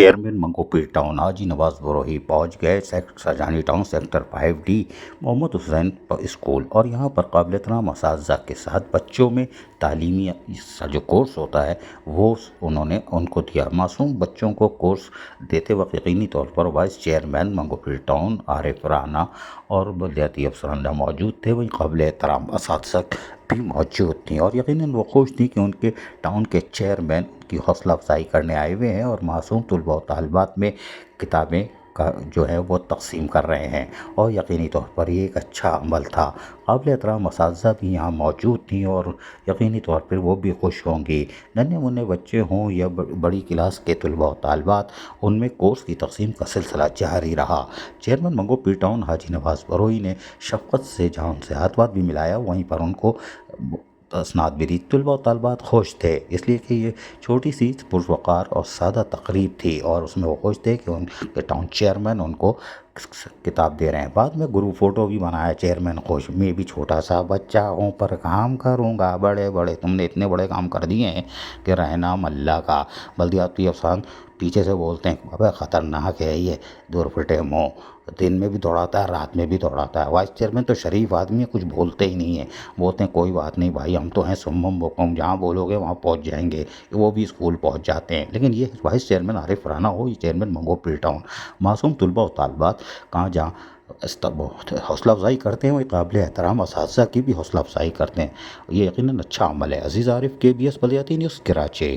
Chairman منگو پیر town حاجی نواز بروہی پہنچ گئے Surjani town sector 5D محمد حسین school, اور یہاں پر قابل احترام اساتذہ کے ساتھ بچوں میں تعلیمی جو کورس ہوتا ہے وہ انہوں نے ان کو دیا۔ معصوم بچوں کو کورس دیتے وقت یقینی طور پر وائس چیئرمین منگو پیر ٹاؤن عارف رانا اور بلدیاتی افسران موجود تھے، وہیں قابل احترام اساتذہ بھی موجود تھیں، اور یقیناً وہ خوش تھیں کہ ان کے ٹاؤن کے چیئرمین کی حوصلہ افزائی کرنے آئے ہوئے ہیں اور معصوم طلباء و طالبات میں کتابیں کا جو ہے وہ تقسیم کر رہے ہیں، اور یقینی طور پر یہ ایک اچھا عمل تھا۔ قابل احترام اساتذہ بھی یہاں موجود تھیں اور یقینی طور پر وہ بھی خوش ہوں گی۔ ننھے منھے بچے ہوں یا بڑی کلاس کے طلباء و طالبات، ان میں کورس کی تقسیم کا سلسلہ جاری رہا۔ چیئرمین منگو پیر ٹاؤن حاجی نواز بروہی نے شفقت سے جہاں ان سے ہاتھ واتھ بھی ملایا، وہیں پر ان کو اسناد بھی دی۔ طلباء و طالبات خوش تھے اس لیے کہ یہ چھوٹی سی پروقار اور سادہ تقریب تھی، اور اس میں وہ خوش تھے کہ ان کے ٹاؤن چیئرمین ان کو کتاب دے رہے ہیں۔ بعد میں گروپ فوٹو بھی بنایا۔ چیئرمین خوش، میں بھی چھوٹا سا بچہ ہوں پر کام کروں گا، بڑے تم نے اتنے بڑے کام کر دیے ہیں کہ رہنام اللہ کا۔ بلدیاتی افسران پیچھے سے بولتے ہیں ابے خطرناک ہے یہ، دور پھٹے منہ، دن میں بھی دوڑاتا ہے رات میں بھی دوڑاتا ہے۔ وائس چیئرمین تو شریف آدمی ہے، کچھ بولتے ہی نہیں ہیں، بولتے ہیں کوئی بات نہیں بھائی، ہم تو ہیں سمم بکم، جہاں بولو گے وہاں پہنچ جائیں گے، وہ بھی اسکول پہنچ جاتے ہیں۔ لیکن یہ وائس چیئرمین عارف رانا ہو، یہ چیئرمین منگو پیر ٹاؤن، معصوم طلباء و طالبات کہاں جہاں حوصلہ افزائی کرتے ہیں، وہ قابل احترام اساتذہ کی بھی حوصلہ افزائی کرتے ہیں۔ یہ یقیناً اچھا عمل ہے۔ عزیز عارف، KBS بلدیاتی نیوز، کراچی۔